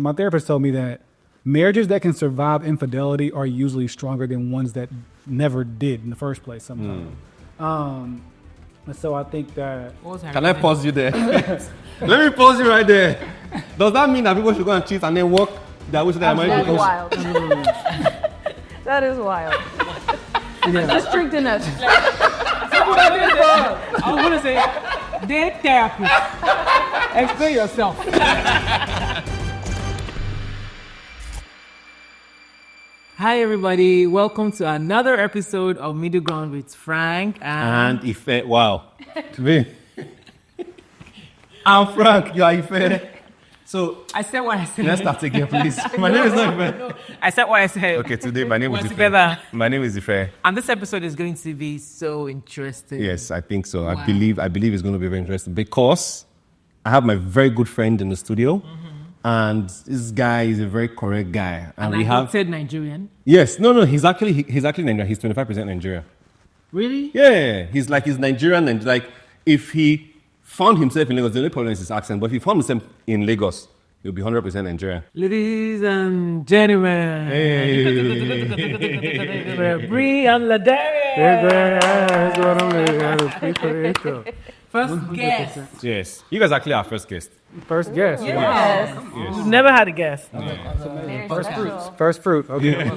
My therapist told me that marriages that can survive infidelity are usually stronger than ones that never did in the first place sometimes. And so I think that... Can I pause you there? Let me pause you right there. Does that mean that people should go and cheat and then walk their way to their marriage? That's wild. That is wild. That's strict enough. I was going to say, date therapy. Explain yourself. Hi everybody, welcome to another episode of Middle Ground with Frank and Ife. Wow. To me. I'm Frank, you are Ife. So I said what I said. Let's start again, please. My name is not Ife. No, I said what I said. Okay, today my name is Ife. Together. My name is Ife. And this episode is going to be so interesting. Yes, I think so. Wow. I believe it's going to be very interesting because I have my very good friend in the studio. And this guy is a very correct guy. And we have said Nigerian. Yes, no. He's actually Nigerian. He's 25% Nigerian. Really? Yeah, he's Nigerian, and like if he found himself in Lagos, the only problem is his accent. But if he found himself in Lagos, he'll be 100% Nigerian. Ladies and gentlemen, Bree and Ladarian. First guest. Yes, you guys actually are first guest. First guest. Yes. We've never had a guest. First fruit. Okay.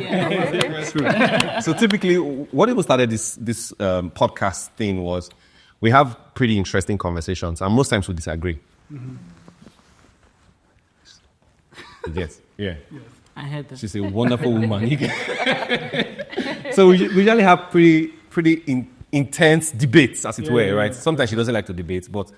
First fruit. So typically, what even started this podcast thing was we have pretty interesting conversations, and most times we disagree. Yes. Yeah. I heard that. She's a wonderful woman. So we usually have pretty intense debates, as it were, right? Sometimes she doesn't like to debate, but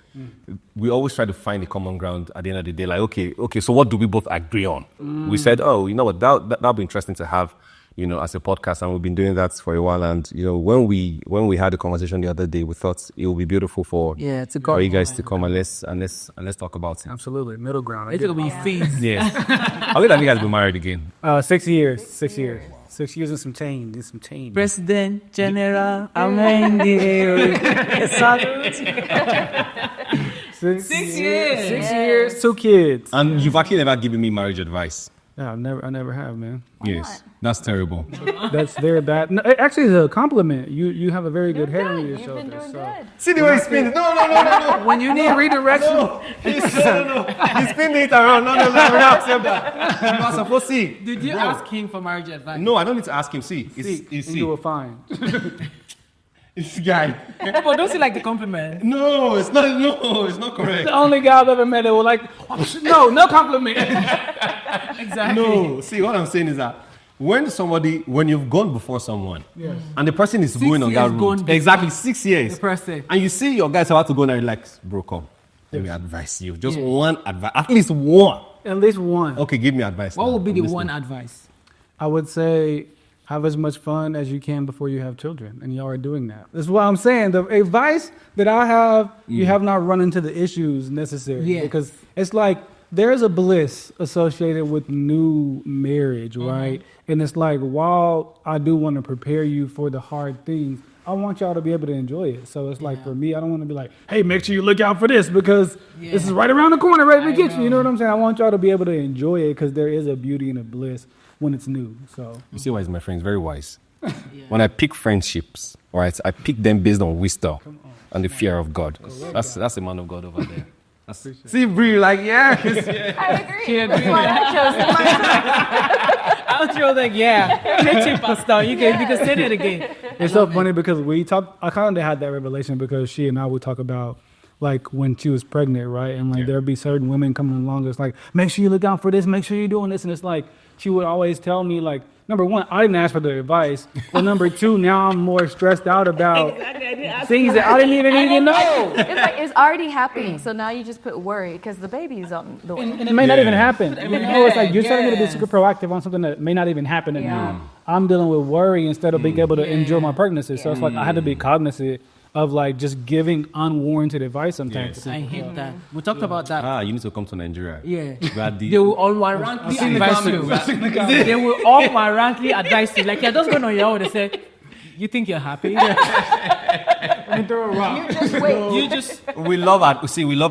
we always try to find a common ground at the end of the day. Like, okay, so what do we both agree on? We said, you know what, that'll be interesting to have, as a podcast, and we've been doing that for a while. And when we had a conversation the other day, we thought it would be beautiful for you guys to come and let's talk about it. Absolutely, middle ground. It's gonna be feast. Yes. How long have you guys been married again? 6 years. 6 years. 6 years and some change. President, General, Amendi, salute. 6 years. 6 years, 2 kids. And you've actually never given me marriage advice. Yeah, I never have, man. Yes, that's terrible. That's very bad. No, actually, it's a compliment. You have a very good head on your shoulders. You've been doing good. See the way he spins. No. When you need redirection. No. He spins it around. No, relax. You are supposed to see. Did you ask him for marriage advice? No, I don't need to ask him. See. You will find. This guy. But don't you like the compliment? No, it's not correct. The only guy I've ever met that was like, no compliment. Exactly. No, see, what I'm saying is that when you've gone before someone, and the person is going on that route, exactly 6 years, the person, and you see your guys about to go and you're like, bro, come, let me advise you. Just one advice, at least one. At least one. Okay, give me advice. What would be the one advice? I would say, have as much fun as you can before you have children, and y'all are doing that. That's what I'm saying. The advice that I have, you have not run into the issues necessary. Because it's like there's a bliss associated with new marriage, right? And it's like, while I do want to prepare you for the hard things, I want y'all to be able to enjoy it. So it's like, for me, I don't want to be like, hey, make sure you look out for this because this is right around the corner, ready to get you. You know what I'm saying? I want y'all to be able to enjoy it because there is a beauty and a bliss when it's new. So you see why my friends very wise. When I pick friendships, right, I pick them based on wisdom and the fear of God. That's a man of God over there. See, Bree, like, I agree. That's why I was like, Pastor, you can say that again. It's so funny because I kind of had that revelation because she and I would talk about like when she was pregnant, right? And like there'd be certain women coming along that's like, make sure you look out for this, make sure you're doing this. And it's like, she would always tell me like, number one, I didn't ask for the advice. But number two, now I'm more stressed out about things that I didn't even know. It's like, it's already happening. So now you just put worry because the baby is on the way. And it may not even happen. It's like you're telling me to be super proactive on something that may not even happen. And I'm dealing with worry instead of being able to enjoy my pregnancy. So it's like I had to be cognizant of like just giving unwarranted advice sometimes. Yes. I hate that. We talked about that. You need to come to Nigeria. Yeah. They will all warrantly advise you. They will all warrantly advise you. Like, you're just going on your own and say, you think you're happy? You just wait. We love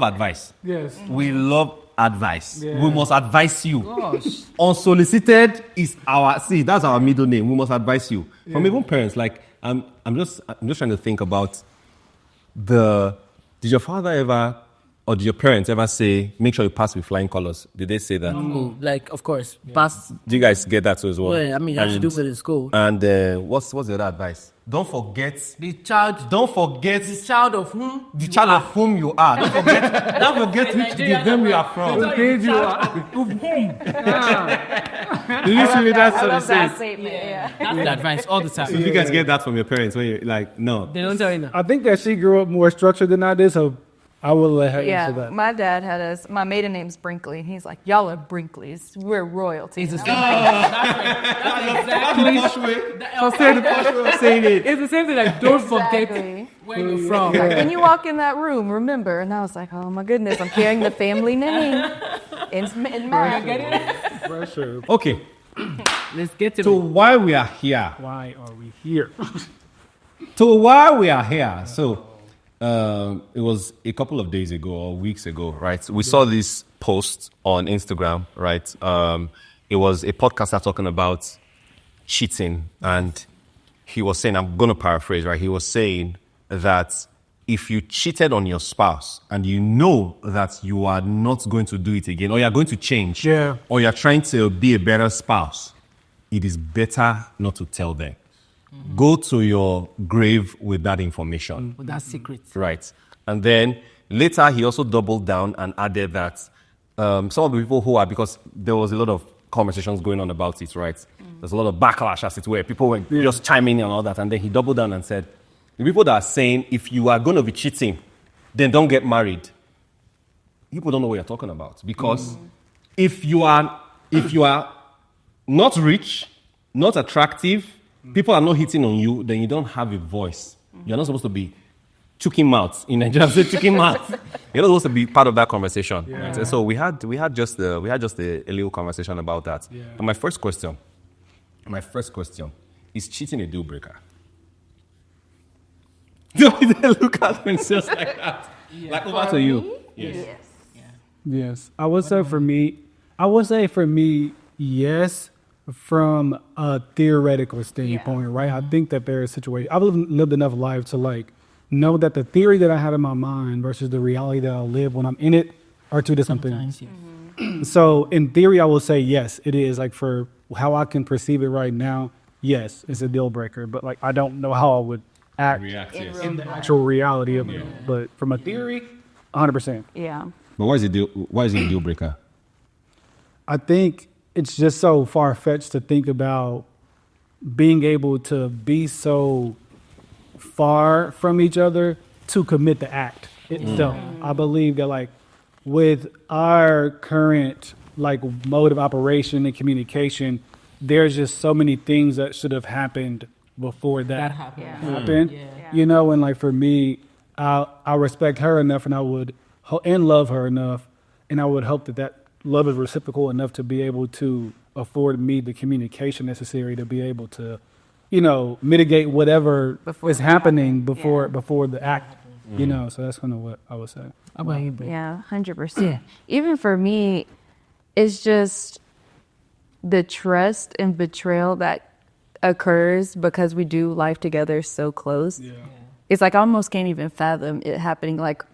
advice. Yes. We love advice. Yeah. We must advise you. Gosh. Unsolicited is that's our middle name. We must advise you. From even parents, like I'm just trying to think about did your father ever or did your parents ever say, make sure you pass with flying colors? Did they say that? Oh, like, of course, pass. Do you guys get that too as well? Well, I mean, you have to do it in school. And what's the other advice? Don't forget The child of whom? the child of whom you are. Don't forget which them you are from. Who kids you are. I Literally, that's what it love that says. statement. Yeah. That's the advice all the time. So you guys get that from your parents when you're like, no. They don't tell you now. I think that she grew up more structured than I did, so I will let her Yeah, answer that. my dad had us. My maiden name's Brinkley, and he's like, "Y'all are Brinkleys. We're royalty." It's the And same I'm That's exactly. Saying it. It's the same thing. Like, don't forget Exactly. where you're from. like, when you walk in that room, remember. And I was like, "Oh my goodness, I'm carrying the family name in math." Pressure. Okay, Let's get to so it. why we are here? Why are we here? So it was a couple of days ago or weeks ago, right? We saw this post on Instagram, right? It was a podcaster talking about cheating, and he was saying, I'm going to paraphrase, right? He was saying that if you cheated on your spouse and you know that you are not going to do it again, or you're going to change, Yeah. or you're trying to be a better spouse, it is better not to tell them. Go to your grave with that information. With that secret. Right. And then later he also doubled down and added that some of the people who are, because there was a lot of conversations going on about it, right? There's a lot of backlash, as it were. People were just chiming in and all that. And then he doubled down and said, the people that are saying, if you are going to be cheating, then don't get married. People don't know what you're talking about. Because if you are not rich, not attractive, people are not hitting on you, then you don't have a voice. You're not supposed to be chuking mouth. In Nigeria, say chuking mouth. You're not supposed to be part of that conversation. Yeah. Right? And so we had just a little conversation about that. Yeah. And my first question is cheating a deal breaker? Don't look at themselves like that. Like over to you. Yes. Yes, I would say for me, yes, from a theoretical standpoint, right? I think that there is situations. I've lived enough life to like know that the theory that I had in my mind versus the reality that I'll live when I'm in it are two different things. So in theory, I will say yes, it is. Like for how I can perceive it right now, yes, it's a deal breaker. But like I don't know how I would act React, yes. in the actual reality of it. But from a theory, 100%. Yeah. But why is it a deal breaker? I think it's just so far-fetched to think about being able to be so far from each other to commit the act itself. I believe that like with our current like mode of operation and communication, there's just so many things that should have happened before that happened. happened. Yeah. You know, and like for me, I respect her enough and I would and love her enough, and I would hope that love is reciprocal enough to be able to afford me the communication necessary to be able to, you know, mitigate whatever is happening before the act. You know, so that's kind of what I would say. How about you, babe? Yeah, 100%. Even for me, it's just the trust and betrayal that occurs because we do life together so close. Yeah. It's like I almost can't even fathom it happening. Like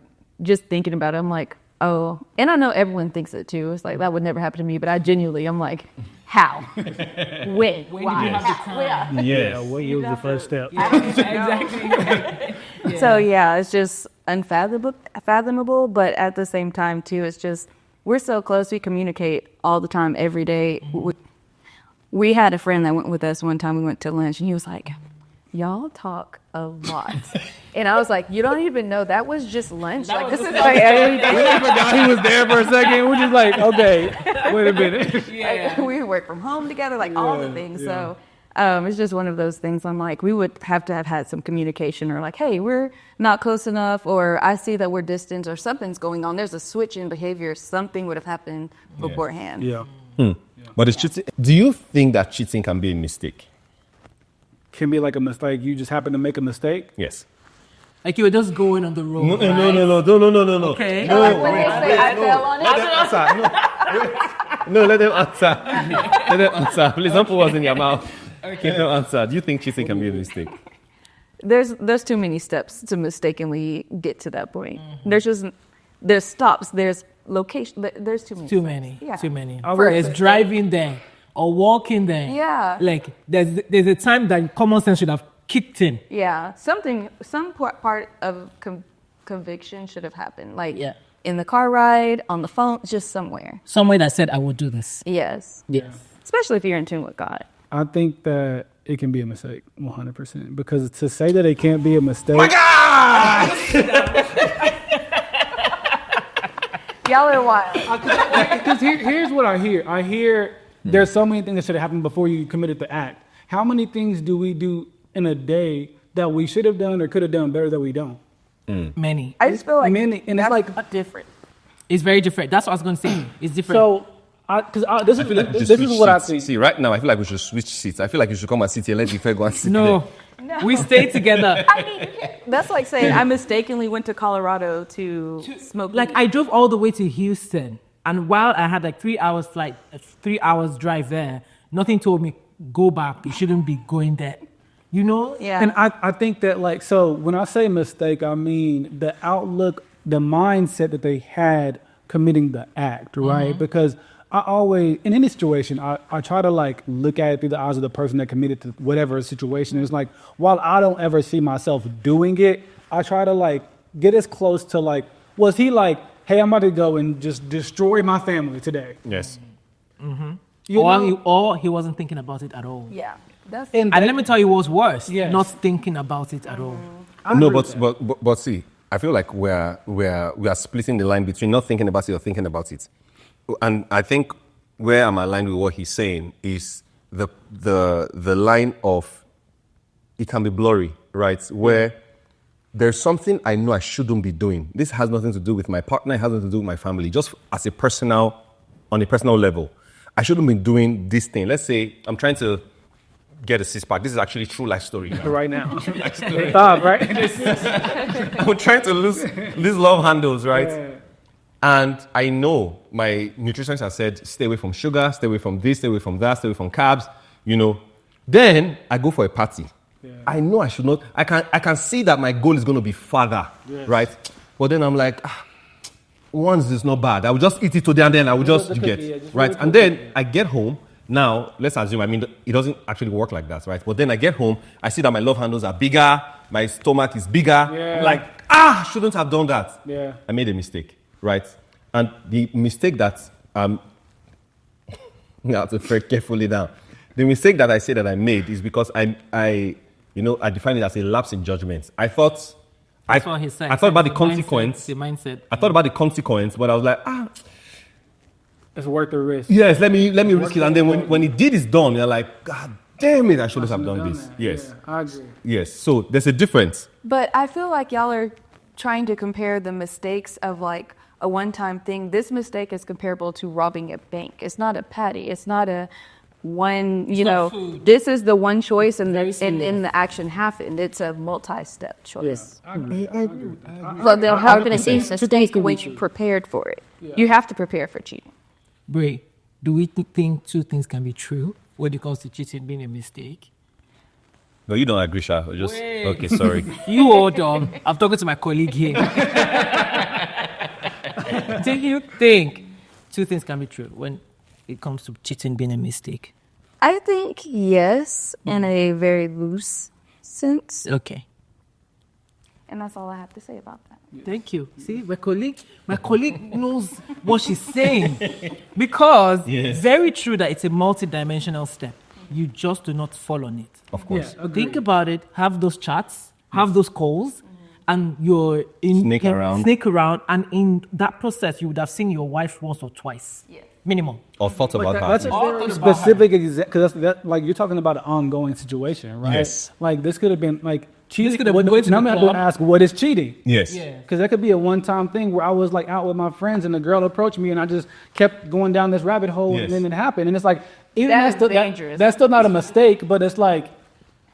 just thinking about it, I'm like, oh, and I know everyone thinks it too. It's like that would never happen to me, but I'm like, how? When? Why? did you have the time? Yeah, what was the first step? Exactly. So yeah, it's just unfathomable, but at the same time too, it's just we're so close. We communicate all the time, every day. We had a friend that went with us one time. We went to lunch, and he was like, "Y'all talk a lot," and I was like, "You don't even know that was just lunch. Like this is like every day." I forgot he was there for a second. We're just like, okay, wait a minute. Like, we work from home together, like all the things. So it's just one of those things. I'm like, we would have to have had some communication, or like, hey, we're not close enough, or I see that we're distant, or something's going on. There's a switch in behavior. Something would have happened beforehand. Yeah. But it's cheating. Do you think that cheating can be a mistake? Can be like a mistake. You just happen to make a mistake. Yes. Like you were just going on the road. No. Okay. No, When they say I fell on it. no, let them answer. Let them answer. Please don't put words in your mouth. Okay. Let them answer. Do you think cheating can be a mistake? There's too many steps to mistakenly get to that point. There's stops, there's location, there's too many. Too many. Yeah. Too many. I would There's say- driving there or walking there. Yeah. Like there's a time that common sense should have kicked in. Yeah, some part of conviction should have happened, like Yeah. in the car ride, on the phone, just somewhere. Somewhere that said I will do this. Yes, Yes. especially if you're in tune with God. I think that it can be a mistake, 100%. Because to say that it can't be a mistake, Y'all are wild. because here's what I hear. I hear there's so many things that should have happened before you committed the act. How many things do we do in a day that we should have done or could have done better that we don't? Many. I just feel like Many, and it's that's like different. It's very different. That's what I was going to say. It's different. so. This I feel like we should is switch what I seats. think. See, right now, I feel like we should switch seats. I feel like you should come and sit here. Let Ife go and sit no, we stay together. I mean, that's like saying I mistakenly went to Colorado to smoke. Like weed. I drove all the way to Houston, and while I had like 3 hours flight, 3 hours drive there, nothing told me go back. You shouldn't be going there. You know? Yeah. And I think that, like, so when I say mistake, I mean the outlook, the mindset that they had committing the act, right? Because I always, in any situation, I try to, like, look at it through the eyes of the person that committed to whatever situation. It's like, while I don't ever see myself doing it, I try to, like, get as close to, like, was he like, hey, I'm about to go and just destroy my family today? Yes. You know? Or he wasn't thinking about it at all. yeah, that's And And let me tell you what's worse. Yes. Not thinking about it at all. No, but see, I feel like we are splitting the line between not thinking about it or thinking about it. And I think where I'm aligned with what he's saying is the line of it can be blurry, right? Where there's something I know I shouldn't be doing. This has nothing to do with my partner, it has nothing to do with my family. Just as on a personal level, I shouldn't be doing this thing. Let's say I'm trying to get a six-pack. This is actually true life story. right now. Stop, right? I'm trying to lose love handles, right? Yeah. And I know my nutritionist has said, stay away from sugar, stay away from this, stay away from that, stay away from carbs, you know. Then I go for a party. Yeah. I know I should not. I can see that my goal is going to be farther, right? But then I'm like, once is not bad. I will just eat it today and then I will just right? And then I get home. Now, let's assume, I mean, it doesn't actually work like that, right? But then I get home, I see that my love handles are bigger, my stomach is bigger. Yeah. I'm like, shouldn't have done that. Yeah. I made a mistake, right? And the mistake that, I have to very carefully down. The mistake that I say that I made is because I define it as a lapse in judgment. I thought, That's what he said. I thought about the Mindset, consequence. The mindset. I thought about the consequence, but I was like, It's worth the risk. yes, let me risk it. And then when it did, it's done. You're like, God damn it, I shouldn't have done this. that. Yes, Yeah, I agree. yes. So there's a difference. But I feel like y'all are trying to compare the mistakes of like a one-time thing. This mistake is comparable to robbing a bank. It's not a patty. It's not a one, food. this is the one choice and Very and the action happened. It's a multi-step choice. I agree. So they'll happen in these 100%. mistakes when you prepared for it. You have to prepare for cheating. Bray, do we think two things can be true when it comes to cheating being a mistake? No, you don't agree, Sha. Just Wait. okay. Sorry. You hold on. I'm talking to my colleague here. Do you think two things can be true when it comes to cheating being a mistake? I think yes, in a very loose sense. Okay. And that's all I have to say about that. Thank you. See, my colleague knows what she's saying. Because very true that it's a multidimensional step. You just do not fall on it. Of course. Yeah, agreed. Think about it, have those chats, have those calls, and you're Snake around. and in that process you would have seen your wife once or twice. Yes. Minimum. Or thought about That's that. a very specific example, because that's like you're talking about an ongoing situation, right? Yes. Like this could have been like cheating. could have been going to and I'm the not going to club. ask what is cheating. Yes. Yeah. Because that could be a one-time thing where I was like out with my friends and the girl approached me and I just kept going down this rabbit hole Yes. and then it happened. And it's like, even That that's is still, dangerous. that's still not a mistake, but it's like,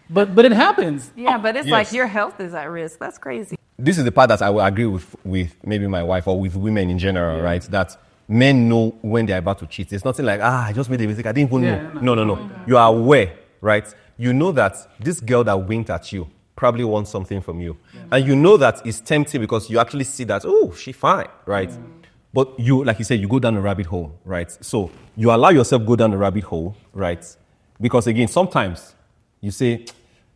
But it happens. Yeah, but it's Yes. like your health is at risk. That's crazy. This is the part that I will agree with maybe my wife or with women in general, right? That men know when they're about to cheat. It's nothing like, I just made a mistake. I didn't even know. No. You are aware, right? You know that this girl that winked at you probably wants something from you. Yeah. And you know that it's tempting because you actually see that, oh, she's fine, right? Yeah. But you, like you said, you go down a rabbit hole, right? So you allow yourself go down the rabbit hole, right? Because again, sometimes you say,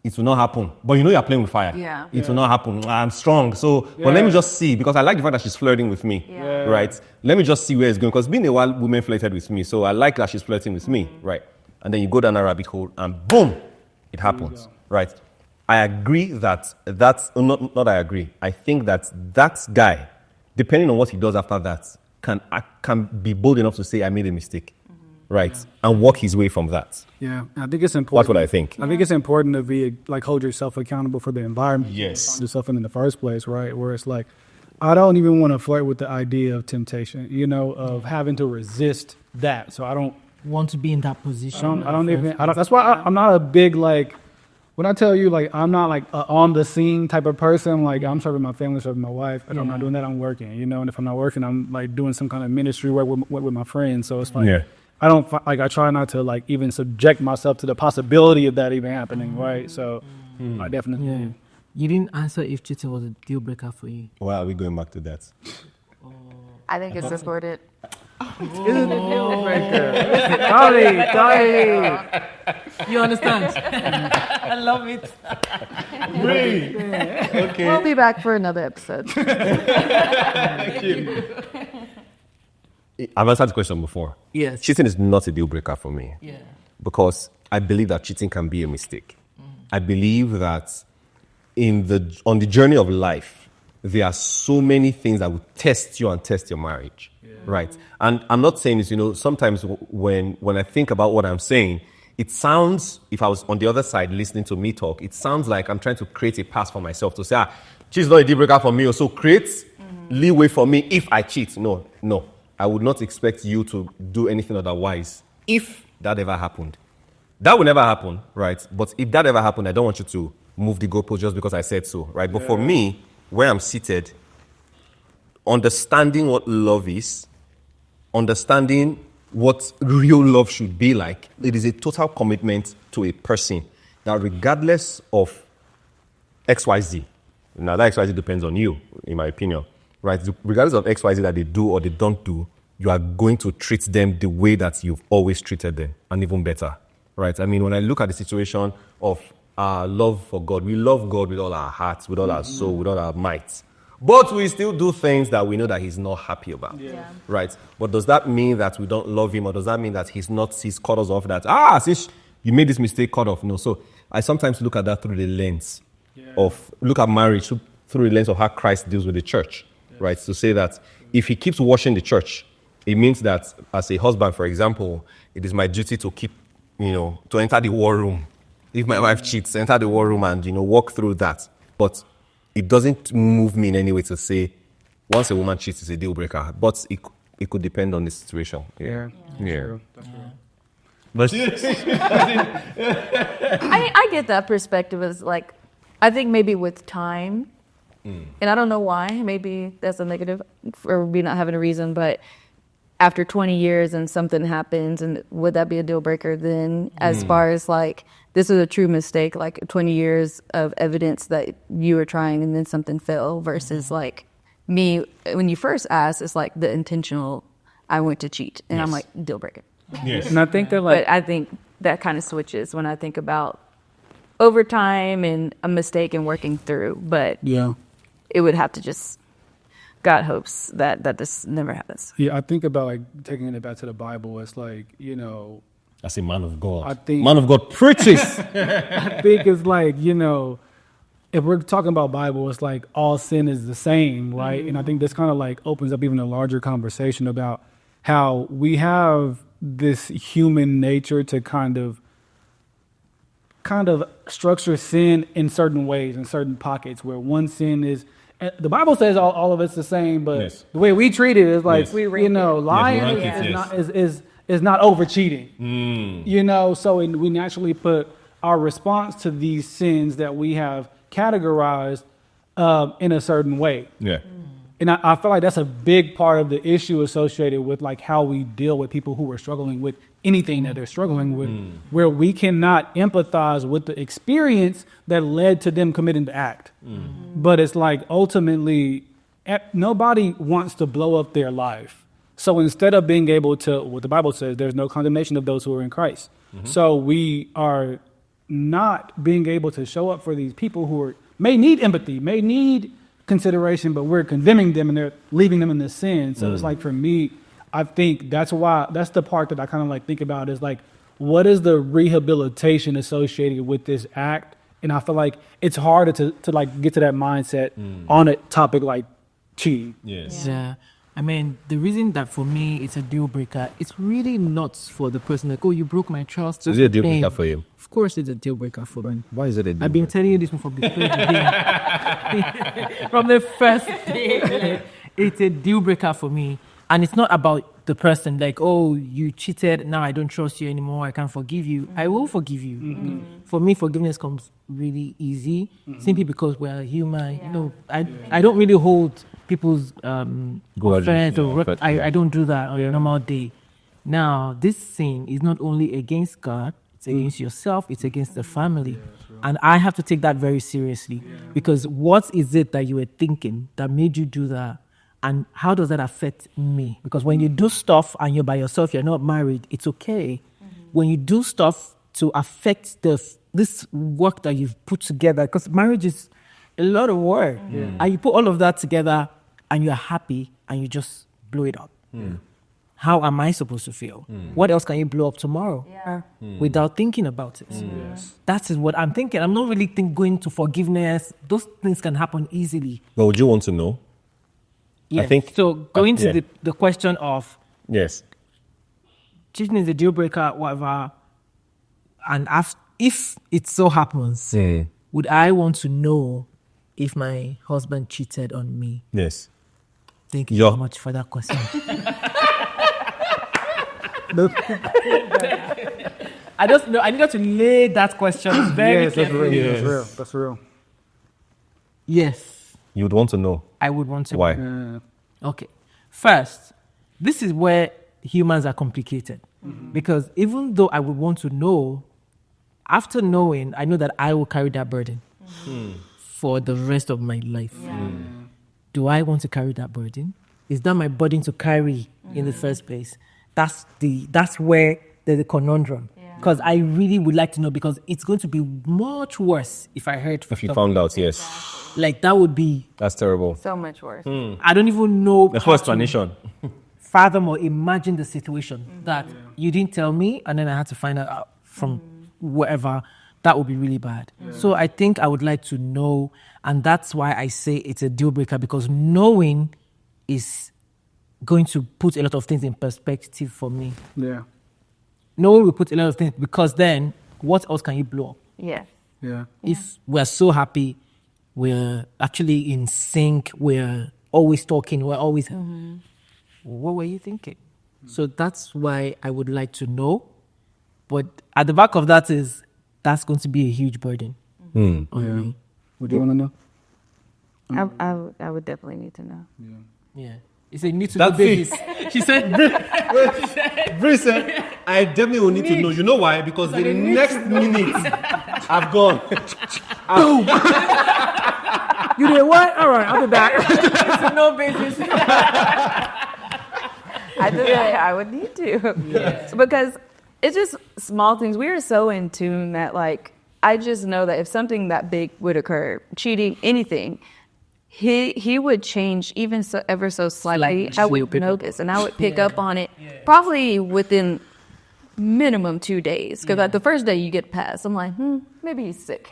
it will not happen. But you know you're playing with fire. Yeah. It will not happen. I'm strong. So, but let me just see, because I like the fact that she's flirting with me, right? Let me just see where it's going. Because been a while, women flirted with me. So I like that she's flirting with me, right? And then you go down a rabbit hole and boom, it happens, right? I agree that not I agree. I think that guy, depending on what he does after that, can be bold enough to say, I made a mistake. Right, and walk his way from that. Yeah, I think it's important. That's what I think. I think it's important to be like hold yourself accountable for the environment. Yes, you find yourself in the first place, right? Where it's like, I don't even want to flirt with the idea of temptation, of having to resist that. So I don't want to be in that position. That's why I'm not a big like. When I tell you like I'm not like a on the scene type of person, like I'm serving my family, serving my wife, and I'm not doing that. I'm working, and if I'm not working, I'm like doing some kind of ministry work with my friends. So it's like. I don't like. I try not to like even subject myself to the possibility of that even happening, right? So I definitely. Yeah. You didn't answer if cheating was a deal breaker for you. Why are we going back to that? I think it's supported. You understand? I love it. Really? Okay. We'll be back for another episode. Thank you. I've answered the question before. Yes. Cheating is not a deal breaker for me. Yeah. Because I believe that cheating can be a mistake. I believe that on the journey of life, there are so many things that will test you and test your marriage. Right? And I'm not saying this, sometimes when I think about what I'm saying, it sounds, if I was on the other side listening to me talk, it sounds like I'm trying to create a pass for myself to say, cheating is not a deal breaker for me, so create leeway for me if I cheat. No. I would not expect you to do anything otherwise if that ever happened. That will never happen, right? But if that ever happened, I don't want you to move the goalpost just because I said so, right? But for me, where I'm seated, understanding what love is, understanding what real love should be like, it is a total commitment to a person. Now, regardless of XYZ, now that XYZ depends on you, in my opinion. Right, regardless of XYZ that they do or they don't do, you are going to treat them the way that you've always treated them, and even better. Right? I mean, when I look at the situation of our love for God, we love God with all our hearts, with all our soul, with all our might. But we still do things that we know that He's not happy about. Yeah. Right? But does that mean that we don't love Him, or does that mean that He's cut us off that, since you made this mistake, cut off? No. So I sometimes look at that through the lens look at marriage through the lens of how Christ deals with the church. Right, to say that if he keeps washing the church, it means that as a husband, for example, it is my duty to keep, to enter the war room. If my wife cheats, enter the war room and, walk through that. But it doesn't move me in any way to say, once a woman cheats, it's a deal breaker. But it could depend on the situation. Yeah. But I get that perspective as like, I think maybe with time, and I don't know why, maybe that's a negative for me not having a reason, but after 20 years and something happens, and would that be a deal breaker then? As far as like, this is a true mistake, like 20 years of evidence that you were trying and then something fell versus like me, when you first asked, it's like the intentional, I went to cheat. And I'm like, deal breaker. Yes. And I think that like, but I think that kind of switches when I think about overtime and a mistake and working through, but it would have to just, God hopes that this never happens. Yeah, I think about like taking it back to the Bible. It's like, as a man of God. I think man of God preaches. I think it's like, if we're talking about Bible, it's like all sin is the same, right? And I think this kind of like opens up even a larger conversation about how we have this human nature to kind of structure sin in certain ways, in certain pockets, where one sin is, the Bible says all of it's the same, but the way we treat it is like, lying is not over cheating. So we naturally put our response to these sins that we have categorized in a certain way. Yeah. And I feel like that's a big part of the issue associated with like how we deal with people who are struggling with anything that they're struggling with, where we cannot empathize with the experience that led to them committing the act. But it's like ultimately nobody wants to blow up their life. So instead of being able to, what the Bible says, there's no condemnation of those who are in Christ. So we are not being able to show up for these people who may need empathy, may need consideration, but we're condemning them and they're leaving them in this sin. So it's like, for me, I think that's the part that I kind of like think about is like, what is the rehabilitation associated with this act? And I feel like it's harder to like get to that mindset on a topic like cheating. Yes. Yeah. I mean, the reason that for me it's a deal breaker, it's really not for the person like, oh, you broke my trust. Is it a deal breaker for you? Of course it's a deal breaker for me. Why is it a deal I've been telling you this from the first day. From the first day. It's a deal breaker for me. And it's not about the person like, oh, you cheated, now I don't trust you anymore, I can't forgive you. I will forgive you. For me, forgiveness comes really easy, simply because we're human. You know, I don't really hold people's offense or I don't do that on a normal day. Now, this sin is not only against God, it's against yourself, it's against the family. And I have to take that very seriously, because what is it that you were thinking that made you do that? And how does that affect me? Because when you do stuff and you're by yourself, you're not married, it's okay. When you do stuff to affect this work that you've put together, because marriage is a lot of work, and you put all of that together and you're happy and you just blow it up. How am I supposed to feel? What else can you blow up tomorrow without thinking about it? That is what I'm thinking. I'm not really going to forgiveness. Those things can happen easily. But would you want to know? Yeah. I think so. Going to the question of cheating is a deal breaker, whatever. And if it so happens, would I want to know if my husband cheated on me? Yes. Thank you so much for that question. I just know I needed to lay that question very carefully. That's real. Yes. You would want to know. I would want to. Why? Okay. First, this is where humans are complicated. Because even though I would want to know, after knowing, I know that I will carry that burden for the rest of my life. Do I want to carry that burden? Is that my burden to carry in the first place? That's where there's a conundrum. Because I really would like to know, because it's going to be much worse if I heard. If you found out, yes. Like, that would be... That's terrible. So much worse. I don't even know... The first explanation. Fathom or imagine the situation that you didn't tell me and then I had to find out from wherever. That would be really bad. So I think I would like to know, and that's why I say it's a deal breaker, because knowing is going to put a lot of things in perspective for me. Yeah. Knowing will put a lot of things, because then what else can you blow up? Yeah. If we're so happy, we're actually in sync, we're always talking, we're always... What were you thinking? So that's why I would like to know. But at the back of that is, that's going to be a huge burden on me. Would you want to know? I would definitely need to know. Yeah. It's a need to know babies. She said... Listen, I definitely will need to know. You know why? Because in the next minute, I've gone. You did what? All right, I'll be back. It's a no babies. I would need to. Because it's just small things. We are so in tune that, like, I just know that if something that big would occur, cheating, anything, he would change even ever so slightly. Like, I would notice, and I would pick up on it probably within minimum 2 days. Because like the first day you get past, I'm like, maybe he's sick.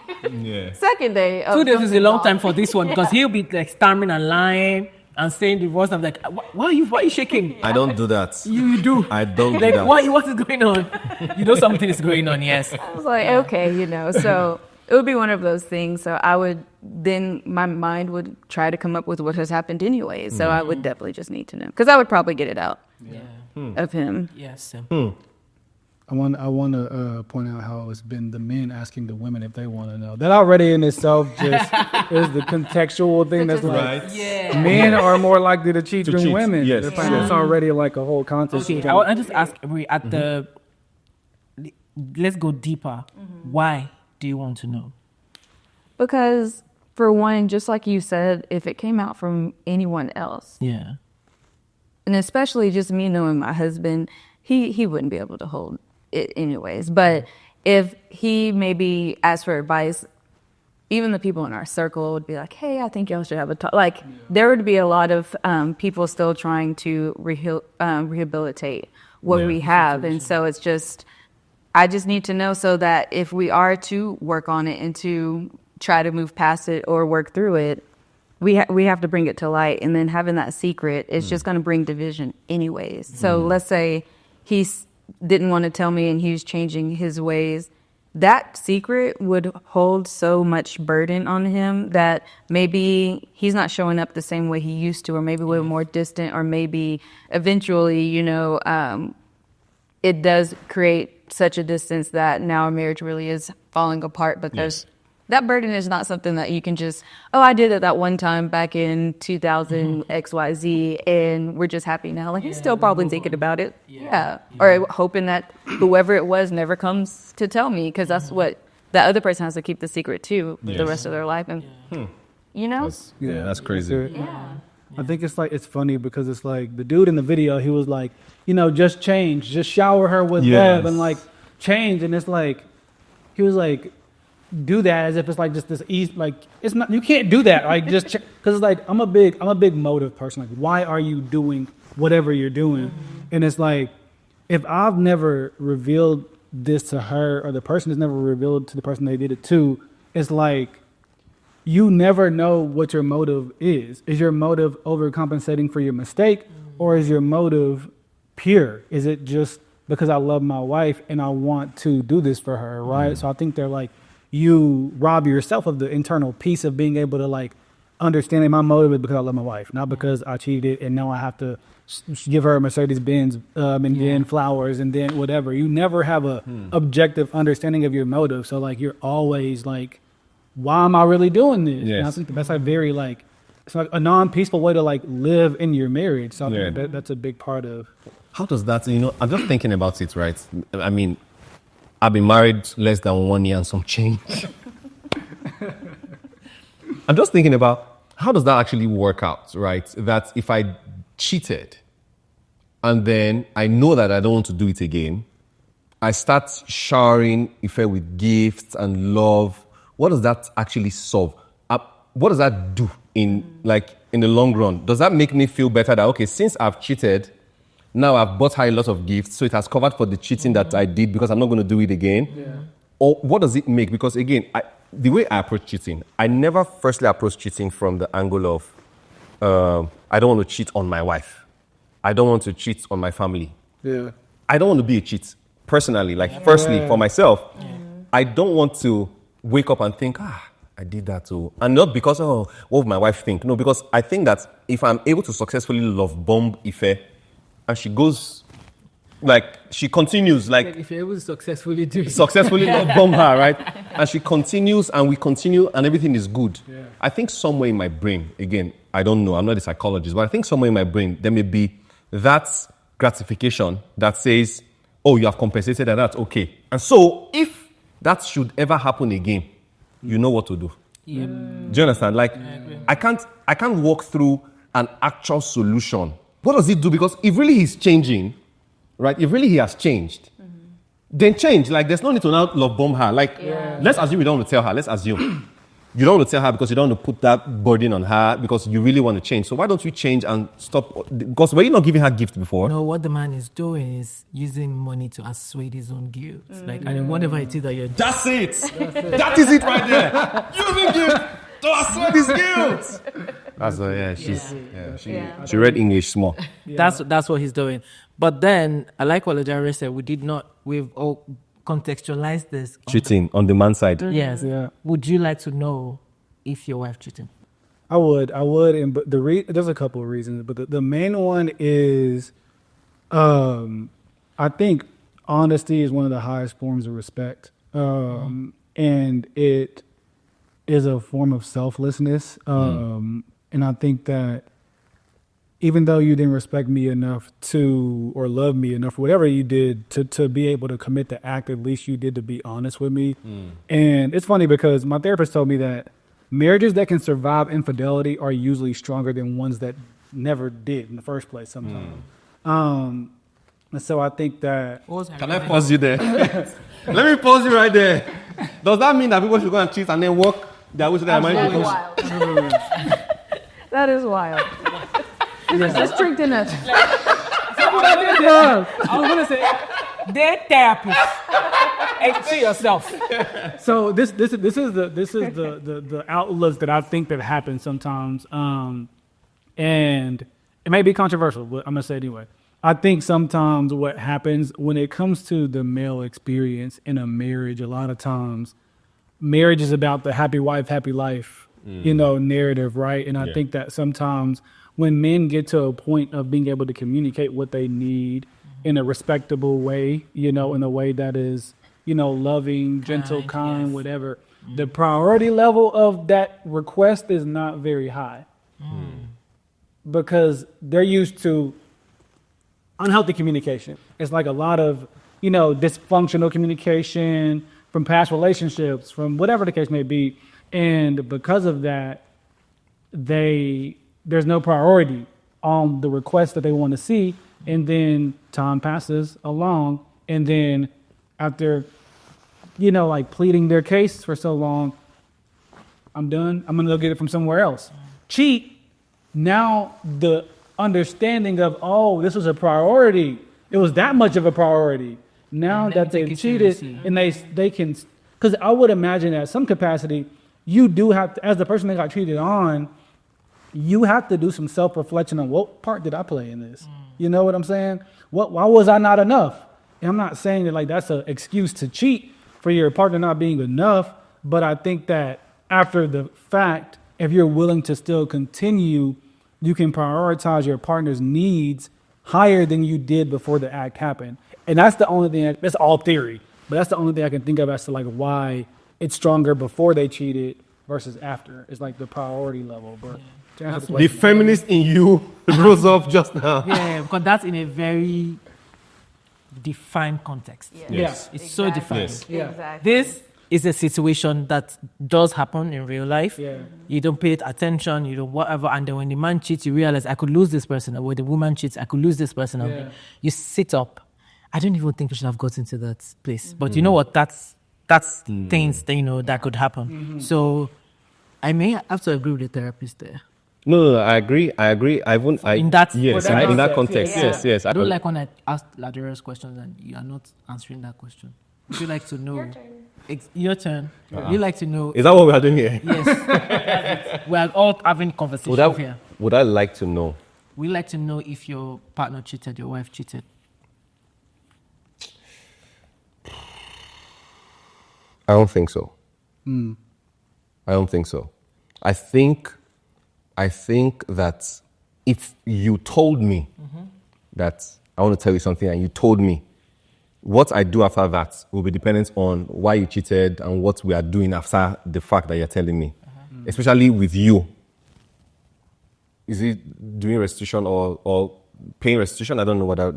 Second day, 2 days is a long time for this one, because he'll be like stammering and lying and saying the words. I'm like, why are you shaking? I don't do that. You do. I don't do like, that. what is going on? You know something is going on, yes. I was like, okay, so it would be one of those things. So my mind would try to come up with what has happened anyway. So I would definitely just need to know. Because I would probably get it out of him. Yes. I want to point out how it's been the men asking the women if they want to know. That already in itself just is the contextual thing that's like men are more likely to cheat than women. Yes. It's already like a whole context. Okay, I just ask at the. Let's go deeper. Why do you want to know? Because for one, just like you said, if it came out from anyone else, Yeah. and especially just me knowing my husband, he wouldn't be able to hold it anyways. But if he maybe asked for advice, even the people in our circle would be like, hey, I think y'all should have a talk. Like, there would be a lot of people still trying to rehabilitate what we have. And so it's just, I just need to know so that if we are to work on it and to try to move past it or work through it, we have to bring it to light. And then having that secret is just going to bring division anyways. So let's say he didn't want to tell me and he was changing his ways. That secret would hold so much burden on him that maybe he's not showing up the same way he used to, or maybe we're more distant, or maybe eventually, it does create such a distance that now our marriage really is falling apart because that burden is not something that you can just, I did it that one time back in 2000 XYZ and we're just happy now. Like, he's still probably thinking about it. Or hoping that whoever it was never comes to tell me, because that's what that other person has to keep the secret too the rest of their life. And, That's crazy. I think it's funny because it's like the dude in the video, he was like, just change, just shower her with love and like change. And it's like, he was like, do that as if it's like just this easy, like it's not, you can't do that. Like just because it's like, I'm a big motive person. Like, why are you doing whatever you're doing? And it's like, if I've never revealed this to her, or the person has never revealed to the person they did it to, it's like, you never know what your motive is. Is your motive overcompensating for your mistake, or is your motive pure? Is it just because I love my wife and I want to do this for her, right? So I think they're like, you rob yourself of the internal piece of being able to like understanding my motive is because I love my wife, not because I cheated and now I have to give her a Mercedes Benz and then flowers and then whatever. You never have a objective understanding of your motive. So like, you're always like, why am I really doing this? Yes. And I think that's like very like, it's like a non-peaceful way to like live in your marriage. So I think that's a big part of. How does that, I'm just thinking about it, right? I mean, I've been married less than 1 year and some change. I'm just thinking about how does that actually work out, right? That if I cheated and then I know that I don't want to do it again, I start showering Ife with gifts and love. What does that actually solve? What does that do in the long run? Does that make me feel better that, okay, since I've cheated, now I've bought her a lot of gifts, so it has covered for the cheating that I did because I'm not going to do it again? Yeah. Or what does it make? Because again, the way I approach cheating, I never firstly approach cheating from the angle of, I don't want to cheat on my wife. I don't want to cheat on my family. Yeah. I don't want to be a cheat, personally. Like, firstly, for myself, I don't want to wake up and think, I did that too. And not because, what would my wife think? No, because I think that if I'm able to successfully love bomb Ife, and she goes, she continues, if you're able to successfully do it. Successfully love bomb her, right? And she continues, and we continue, and everything is good. Yeah. I think somewhere in my brain, again, I don't know, I'm not a psychologist, but I think somewhere in my brain, there may be that gratification that says, you have compensated, and that's okay. And so, if that should ever happen again, you know what to do. Yeah. Do you understand? I can't walk through an actual solution. What does it do? Because if really he's changing, right? If really he has changed, then change. There's no need to now love bomb her. Let's assume you don't want to tell her. Let's assume you don't want to tell her because you don't want to put that burden on her because you really want to change. So why don't you change and stop? Because were you not giving her gifts before? No, what the man is doing is using money to assuage his own guilt. And whatever it is that you're... That's it. That is it right there. Using guilt to assuage his guilt. She read English small. Yeah. That's what he's doing. But then, I like what Lajari said, we've all contextualized this. Cheating on the man's side. Yes. Yeah. Would you like to know if your wife cheating? I would, and there's a couple of reasons, but the main one is, I think honesty is one of the highest forms of respect. And it is a form of selflessness. And I think that even though you didn't respect me enough to, or love me enough, whatever you did to be able to commit the act, at least you did to be honest with me. And it's funny because my therapist told me that marriages that can survive infidelity are usually stronger than ones that never did in the first place sometimes. And so I think that... Can I pause you there? Let me pause you right there. Does that mean that people should go and cheat and then walk their way to their That is marriage? wild. That is wild. This is strength in us. I was gonna say, they're therapists. And see yourself. So this is the outlooks that I think that happen sometimes, and it may be controversial, but I'm gonna say it anyway. I think sometimes what happens when it comes to the male experience in a marriage, a lot of times, marriage is about the happy wife, happy life, narrative, right? And I think that sometimes when men get to a point of being able to communicate what they need in a respectable way, in a way that is, loving, gentle, kind, whatever, the priority level of that request is not very high. Because they're used to unhealthy communication. It's like a lot of, dysfunctional communication from past relationships, from whatever the case may be. And because of that, there's no priority on the request that they want to see. And then time passes along. And then after, pleading their case for so long, I'm done. I'm going to go get it from somewhere else. Cheat. Now the understanding of, this was a priority. It was that much of a priority. Now that they've cheated and they can, because I would imagine at some capacity, you do have to, as the person that got cheated on, you have to do some self-reflection on what part did I play in this? You know what I'm saying? Why was I not enough? And I'm not saying that that's an excuse to cheat for your partner not being enough, but I think that after the fact, if you're willing to still continue, you can prioritize your partner's needs higher than you did before the act happened. And that's the only thing, that's all theory, but that's the only thing I can think of as to why it's stronger before they cheated versus after. It's the priority level. But to answer the The question, feminist in you rose up just now. Yeah, because that's in a very defined context. Yes. It's so defined. Yes. Yeah. Exactly. This is a situation that does happen in real life. Yeah. You don't pay it attention, you don't whatever, and then when the man cheats, you realize I could lose this person, or when the woman cheats, I could lose this person. Yeah. You sit up. I don't even think we should have gotten to that place. But you know what? That's things that, that could happen. So I may have to agree with the therapist there. No, I agree. In that- yes, For that in that context, context, yeah. yes. I don't like when I ask Ladera's questions and you are not answering that question. Would you like to know? Your turn. You like to know? Is that what we are doing here? Yes. We are all having conversation here. Would I like to know? We like to know if your partner cheated, your wife cheated. I don't think so. I don't think so. I think that if you told me that I want to tell you something and you told me, what I do after that will be dependent on why you cheated and what we are doing after the fact that you're telling me. Especially with you. Is it doing restitution or paying restitution? I don't know how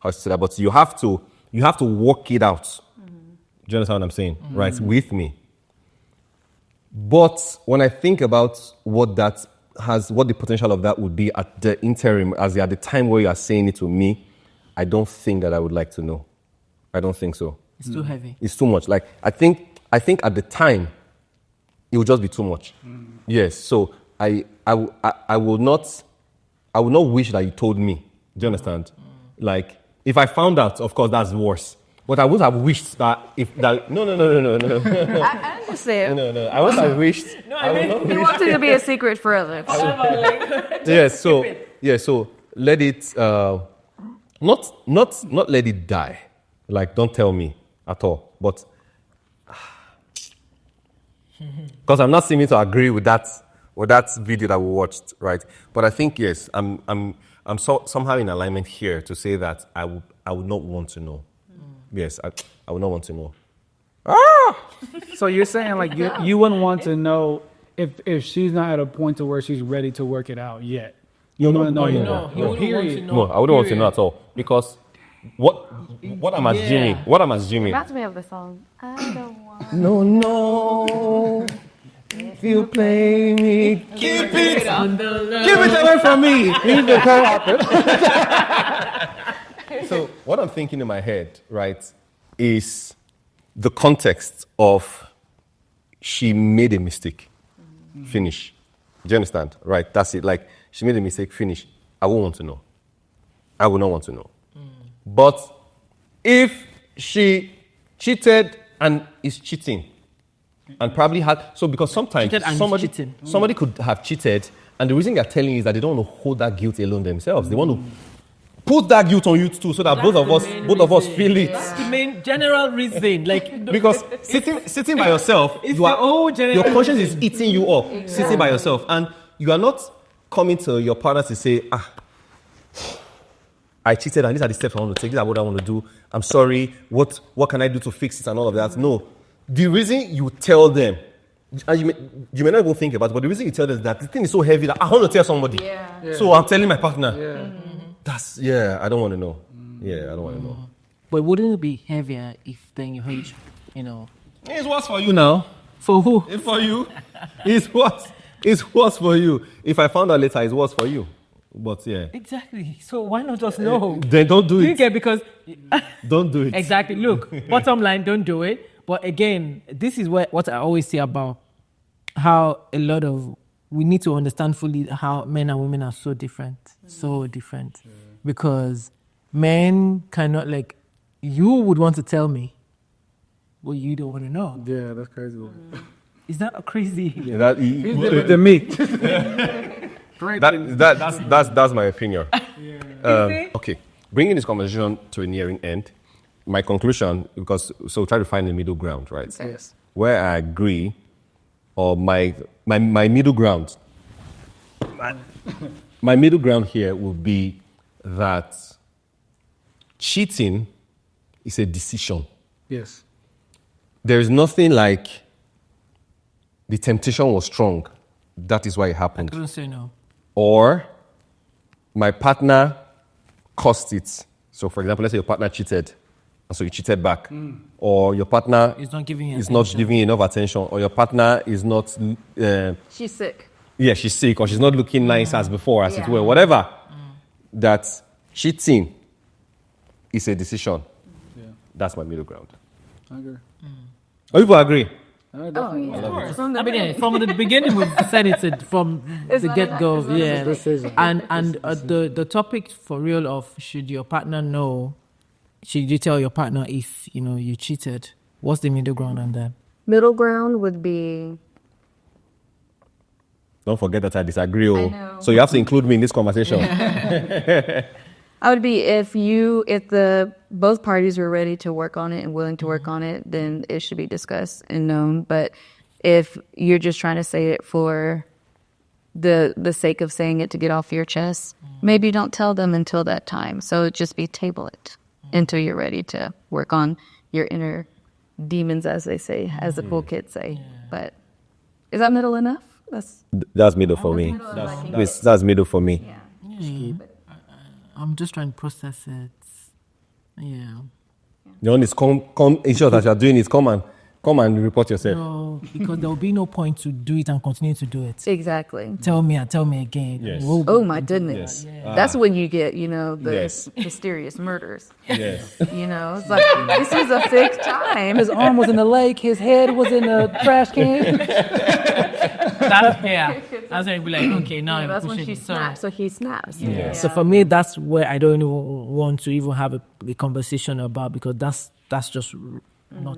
to say that, but you have to work it out. Do you understand what I'm saying? Right, with me. But when I think about what the potential of that would be at the interim, as at the time where you are saying it to me, I don't think that I would like to know. I don't think so. It's too heavy. It's too much. I think at the time, it would just be too much. Yes. So I will not wish that you told me. Do you understand? If I found out, of course, that's worse. But I would have wished that no. I understand. No. I would have wished. He wants it to be a secret forever. Yes. So let it not let it die. Don't tell me at all. But because I'm not seeming to agree with that video that we watched, right? But I think yes, I'm somehow in alignment here to say that I would not want to know. yes, I would not want to know. So you're saying like you wouldn't want to know if she's not at a point to where she's ready to work it out yet. You don't want to know yet. No, he wouldn't want to know. No, I wouldn't want to know at all because what I'm assuming. Reminds me of the song. I don't want. No. If you play me, keep it On the left. Keep it away from me. Leave the car happen. So what I'm thinking in my head, right, is the context of she made a mistake. Finish. Do you understand? Right, that's it. Like, she made a mistake, finish. I won't want to know. I would not want to know. But if she cheated and is cheating, and probably had, so because sometimes somebody could have cheated, and the reason they're telling you is that they don't want to hold that guilt alone themselves. They want to put that guilt on you too, so that both of us feel it. That's the main general reason. Like, Because sitting by yourself, your conscience is eating you up, sitting by yourself. And you are not coming to your partner to say, I cheated and these are the steps I want to take, these are what I want to do. I'm sorry, what can I do to fix it and all of that? No. The reason you tell them, and you may not even think about it, but the reason you tell them is that the thing is so heavy that I want to tell somebody. Yeah. So I'm telling my partner. Yeah. I don't want to know. Yeah, I don't want to know. But wouldn't it be heavier if then you hate, It's worse for you now. For who? It's for you. It's worse. It's worse for you. If I found out later, it's worse for you. But yeah. exactly. So why not just know? Then don't do You it. get because Don't do it. exactly. Look, bottom line, don't do it. But again, this is what I always say about how we need to understand fully how men and women are so different. So different. Because men cannot, like, you would want to tell me, but you don't want to know. Yeah, that's crazy. Is that crazy? Yeah, that, He's different than me. that's my opinion. Okay, bringing this conversation to a nearing end, my conclusion, so try to find a middle ground, right? Yes. Where I agree, or my middle ground, my middle ground here will be that cheating is a decision. Yes. There is nothing like the temptation was strong. That is why it happened. I couldn't say no. Or my partner caused it. So, for example, let's say your partner cheated, and so you cheated back. Or your partner It's not giving you is not giving you enough attention. Or your partner is not... She's sick. yeah, she's sick, or she's not looking nice as before, as it Yeah. were. Whatever. That cheating is a decision. Yeah. That's my middle ground. I agree. Oh, people agree? I definitely yeah. agree. Of course. From the I mean, beginning. from the beginning, we've said it from It's the not get-go. it's not Yeah. a decision. And the topic for real of should your partner know, should you tell your partner if, you cheated? What's the middle ground on that? Middle ground would be Don't forget that I disagree. I know. So you have to include me in this conversation. I would be if both parties were ready to work on it and willing to work on it, then it should be discussed and known. But if you're just trying to say it for the sake of saying it to get off your chest, maybe don't tell them until that time. So just table it until you're ready to work on your inner demons, as they say, as the cool kids say. But is that middle enough? That's middle for me. That's middle for me. I'm just trying to process it. Yeah. The only is come in short that you are doing is come and report yourself. No, because there will be no point to do it and continue to do it. Exactly. Tell me again. Yes. Oh my goodness. Yes. That's when you get, the Yes. mysterious murders. Yes. It's like, this is a fixed time. His arm was in the lake, his head was in the trash can. That's when you'll be like, okay, now I'm That's when pushing she it. So, snaps. So he snaps. Yeah. so for me, that's where I don't even want to even have a conversation about, because that's just not,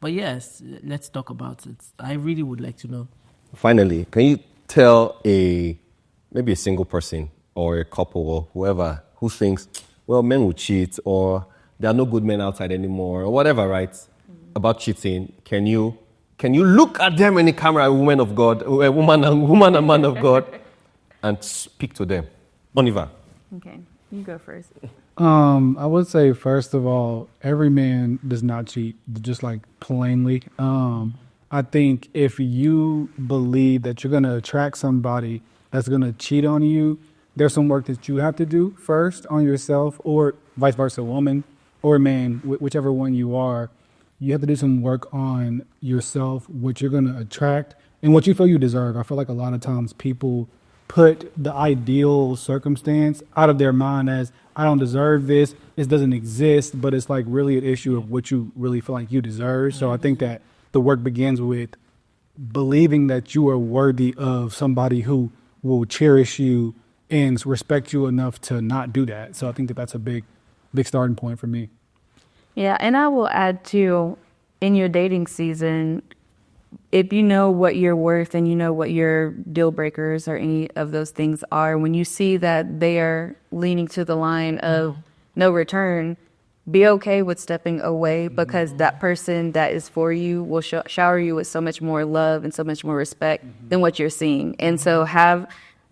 But yes, let's talk about it. I really would like to know. Finally, can you tell maybe a single person or a couple or whoever who thinks, well, men will cheat, or there are no good men outside anymore, or whatever, right? About cheating, can you look at them in the camera, a woman of God, a woman and man of God, and speak to them? Oniva. Okay, you go first. I would say, first of all, every man does not cheat, just like plainly. I think if you believe that you're going to attract somebody that's going to cheat on you, there's some work that you have to do first on yourself, or vice versa, woman or man, whichever one you are. You have to do some work on yourself, what you're going to attract, and what you feel you deserve. I feel like a lot of times people put the ideal circumstance out of their mind as, I don't deserve this, this doesn't exist, but it's like really an issue of what you really feel like you deserve. So I think that the work begins with believing that you are worthy of somebody who will cherish you and respect you enough to not do that. So I think that that's a big starting point for me. Yeah, and I will add too, in your dating season, if you know what you're worth and you know what your deal breakers or any of those things are, when you see that they are leaning to the line of no return, be okay with stepping away, because that person that is for you will shower you with so much more love and so much more respect than what you're seeing. And so have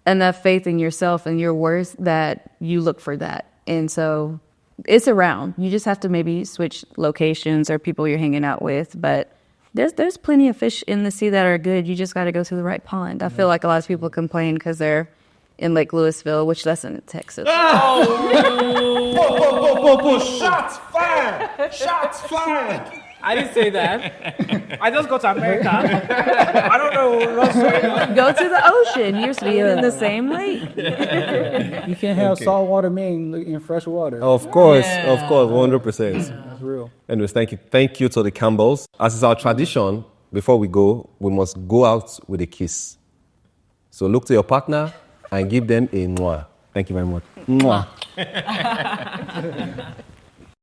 enough faith in yourself and your worth that you look for that. And so it's around. You just have to maybe switch locations or people you're hanging out with. But there's plenty of fish in the sea that are good. You just got to go to the right pond. I feel like a lot of people complain because they're in Lake Louisville, which that's in Texas. Whoa, shots fired! Shots fired! I didn't say that. I just got to America. I don't know what's going on. Go to the ocean. You're swimming in the same lake. You can't have saltwater men in fresh water. Of course, 100%. That's real. Anyways, thank you to the Campbells. As is our tradition, before we go, we must go out with a kiss. So look to your partner and give them a mwah. Thank you very much. Mwah.